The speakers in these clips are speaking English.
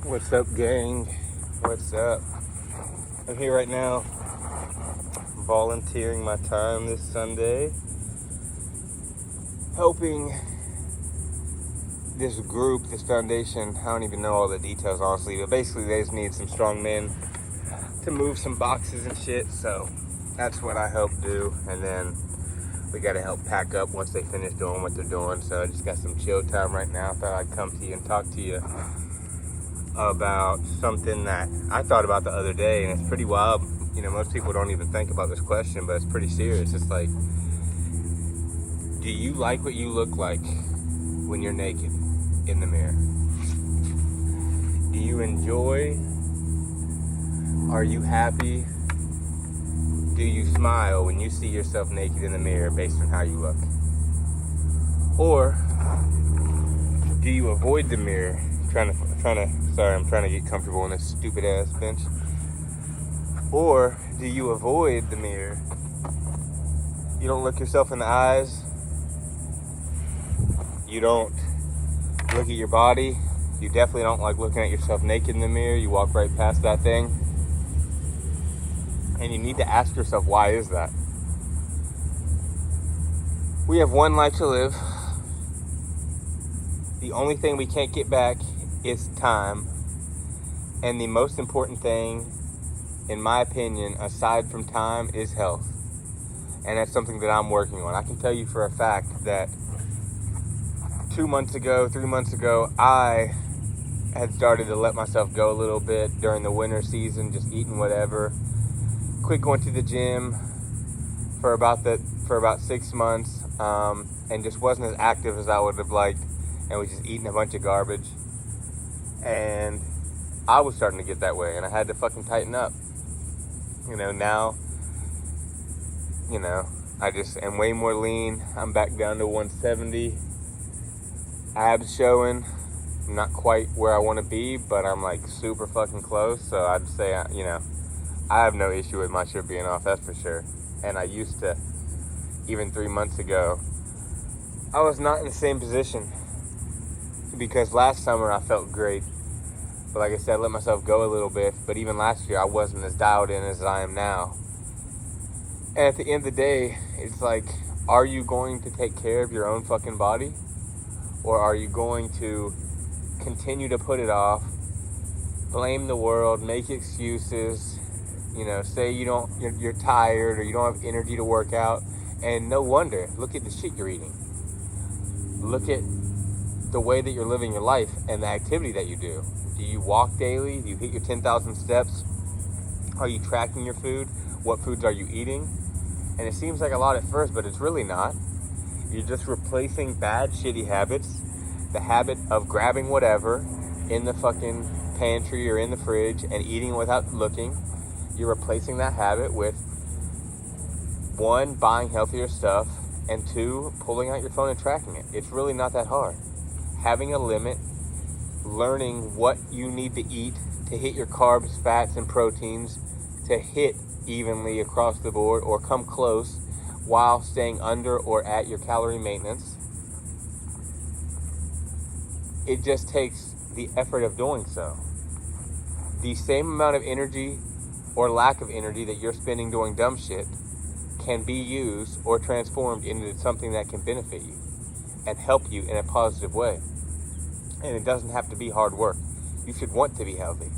What's up, gang? What's up? I'm here right now volunteering my time this Sunday, helping this group, this foundation. I don't even know all the details, honestly, but basically they just need some strong men to move some boxes and shit, so that's what I help do. And then we gotta help pack up once they finish doing what they're doing. So I just got some chill time right now. Thought I'd come to you and talk to you about something that I thought about the other day, and it's pretty wild. You know, most people don't even think about this question, but it's pretty serious. It's like, do you like what you look like when you're naked in the mirror? Do you enjoy? Are you happy? Do you smile when you see yourself naked in the mirror based on how you look? Or do you avoid the mirror, I'm trying to get comfortable on this stupid ass bench. Or do you avoid the mirror? You don't look yourself in the eyes. You don't look at your body. You definitely don't like looking at yourself naked in the mirror. You walk right past that thing. And you need to ask yourself, why is that? We have one life to live. The only thing we can't get back is time. And the most important thing, in my opinion, aside from time, is health. And that's something that I'm working on. I can tell you for a fact that 3 months ago, I had started to let myself go a little bit during the winter season, just eating whatever. Quit going to the gym for about 6 months, and just wasn't as active as I would have liked, and was just eating a bunch of garbage. And I was starting to get that way, and I had to fucking tighten up. Now, I just am way more lean. I'm back down to 170. Abs showing. I'm not quite where I want to be, but I'm like super fucking close. So I'd say, I have no issue with my shirt being off, that's for sure. And I used to, even 3 months ago, I was not in the same position. Because last summer I felt great. But like I said, I let myself go a little bit. But even last year I wasn't as dialed in as I am now. And at the end of the day, it's like, are you going to take care of your own fucking body? Or are you going to continue to put it off, blame the world, make excuses, say you're tired or you don't have energy to work out? And no wonder, look at the shit you're eating. Look at the way that you're living your life and the activity that you do. Do you walk daily? Do you hit your 10,000 steps? Are you tracking your food? What foods are you eating? And it seems like a lot at first, but it's really not. You're just replacing bad, shitty habits. The habit of grabbing whatever in the fucking pantry or in the fridge and eating without looking. You're replacing that habit with 1, buying healthier stuff, and 2, pulling out your phone and tracking it. It's really not that hard. Having a limit, learning what you need to eat to hit your carbs, fats, and proteins to hit evenly across the board or come close while staying under or at your calorie maintenance. It just takes the effort of doing so. The same amount of energy or lack of energy that you're spending doing dumb shit can be used or transformed into something that can benefit you and help you in a positive way. And it doesn't have to be hard work. You should want to be healthy.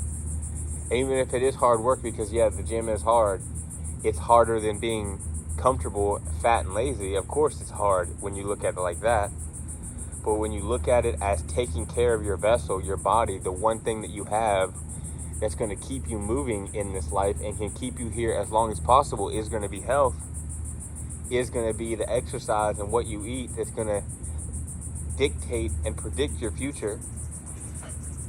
And even if it is hard work, because the gym is hard, it's harder than being comfortable, fat, and lazy. Of course it's hard when you look at it like that. But when you look at it as taking care of your vessel, your body, the one thing that you have that's going to keep you moving in this life and can keep you here as long as possible is going to be health, is going to be the exercise and what you eat that's going to dictate and predict your future.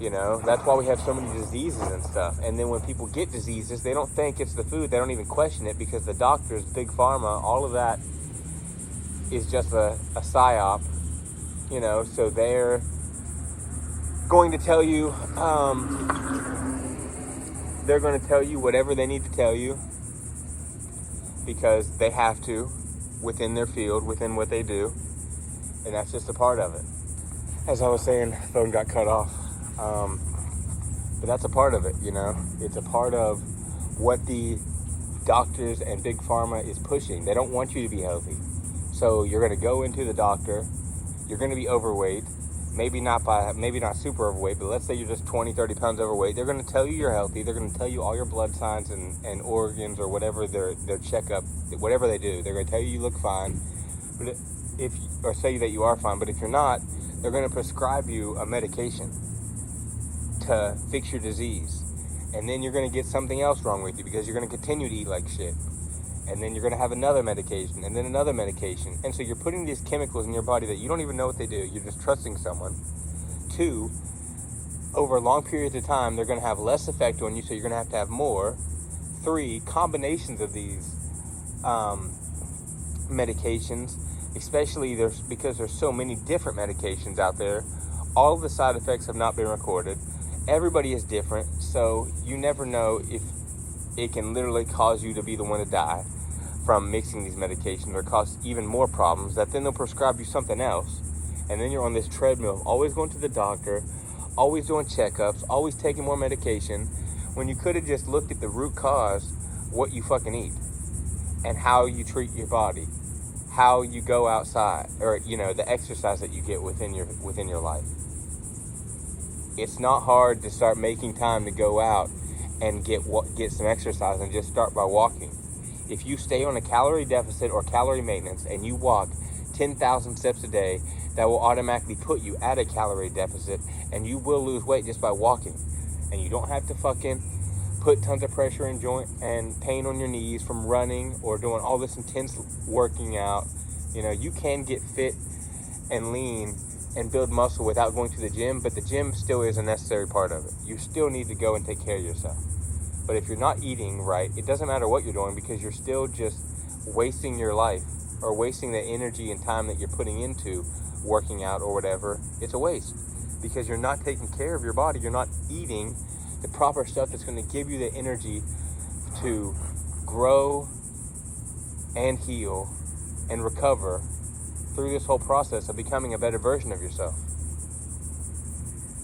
That's why we have so many diseases and stuff. And then when people get diseases, they don't think it's the food. They don't even question it, because the doctors, big pharma, all of that is just a psyop. So they're going to tell you, whatever they need to tell you, because they have to, within their field, within what they do. And that's just a part of it. As I was saying, phone got cut off. But that's a part of it, you know. It's a part of what the doctors and big pharma is pushing. They don't want you to be healthy. So you're going to go into the doctor, you're going to be overweight, maybe not super overweight, but let's say you're just 20, 30 pounds overweight. They're going to tell you you're healthy. They're going to tell you all your blood signs and organs or whatever their checkup, whatever they do. They're going to tell you look fine, but or say that you are fine. But if you're not, they're going to prescribe you a medication to fix your disease. And then you're going to get something else wrong with you because you're going to continue to eat like shit. And then you're going to have another medication and then another medication. And so you're putting these chemicals in your body that you don't even know what they do. You're just trusting someone. 2, over long periods of time, they're going to have less effect on you, so you're going to have more. 3, combinations of these medications, especially because there's so many different medications out there. All of the side effects have not been recorded. Everybody is different, so you never know if it can literally cause you to be the one to die from mixing these medications, or cause even more problems that then they'll prescribe you something else. And then you're on this treadmill of always going to the doctor, always doing checkups, always taking more medication, when you could have just looked at the root cause, what you fucking eat and how you treat your body, how you go outside, or the exercise that you get within your life. It's not hard to start making time to go out and get some exercise, and just start by walking. If you stay on a calorie deficit or calorie maintenance and you walk 10,000 steps a day, that will automatically put you at a calorie deficit, and you will lose weight just by walking. And you don't have to fucking put tons of pressure and joint and pain on your knees from running or doing all this intense working out. You can get fit and lean and build muscle without going to the gym, but the gym still is a necessary part of it. You still need to go and take care of yourself. But if you're not eating right, it doesn't matter what you're doing, because you're still just wasting your life, or wasting the energy and time that you're putting into working out or whatever. It's a waste, because you're not taking care of your body. You're not eating the proper stuff that's going to give you the energy to grow and heal and recover through this whole process of becoming a better version of yourself.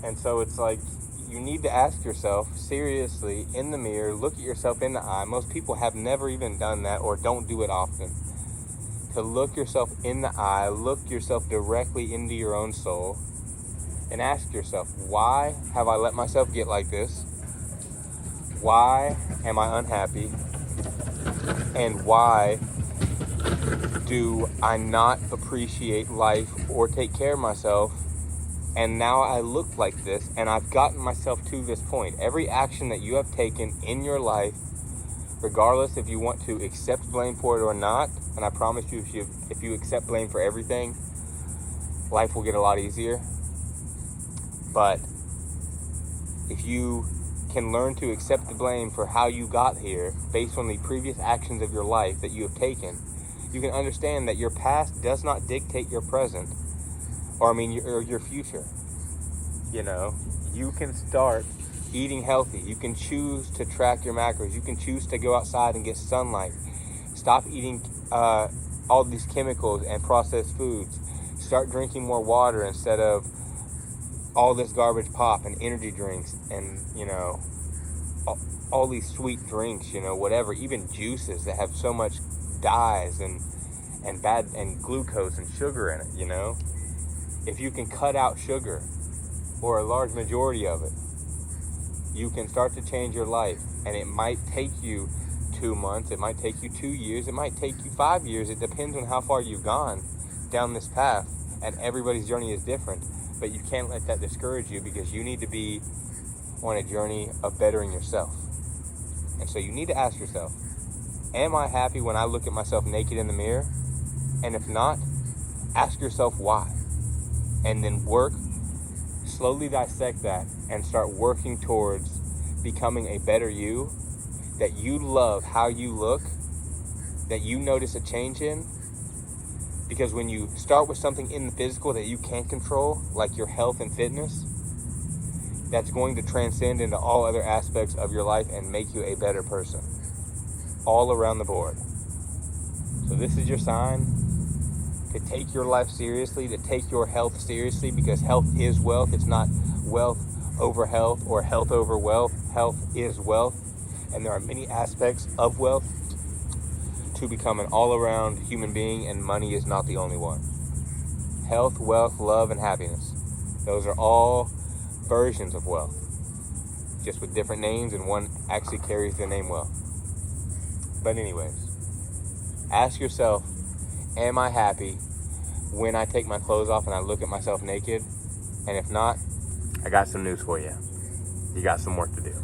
And so it's like, you need to ask yourself seriously in the mirror, look at yourself in the eye. Most people have never even done that, or don't do it often. To look yourself in the eye, look yourself directly into your own soul, and ask yourself, why have I let myself get like this? Why am I unhappy? And why do I not appreciate life or take care of myself? And now I look like this, and I've gotten myself to this point. Every action that you have taken in your life, regardless if you want to accept blame for it or not, and I promise you, if you accept blame for everything, life will get a lot easier. But if you can learn to accept the blame for how you got here based on the previous actions of your life that you have taken, you can understand that your past does not dictate your present, or your future. You can start eating healthy. You can choose to track your macros. You can choose to go outside and get sunlight. Stop eating all these chemicals and processed foods. Start drinking more water instead of all this garbage pop and energy drinks and all these sweet drinks, whatever, even juices that have so much dyes and bad and glucose and sugar in it. If you can cut out sugar, or a large majority of it, you can start to change your life. And it might take you 2 months, it might take you 2 years, it might take you 5 years. It depends on how far you've gone down this path, and everybody's journey is different. But you can't let that discourage you, because you need to be on a journey of bettering yourself. And so you need to ask yourself, am I happy when I look at myself naked in the mirror? And if not, ask yourself why. And then slowly dissect that, and start working towards becoming a better you, that you love how you look, that you notice a change in. Because when you start with something in the physical that you can't control, like your health and fitness, that's going to transcend into all other aspects of your life and make you a better person, all around the board. So this is your sign to take your life seriously, to take your health seriously, because health is wealth. It's not wealth over health or health over wealth. Health is wealth, and there are many aspects of wealth to become an all-around human being, and money is not the only one. Health, wealth, love, and happiness. Those are all versions of wealth, just with different names, and one actually carries the name wealth. But anyways, ask yourself, am I happy when I take my clothes off and I look at myself naked? And if not, I got some news for you. You got some work to do.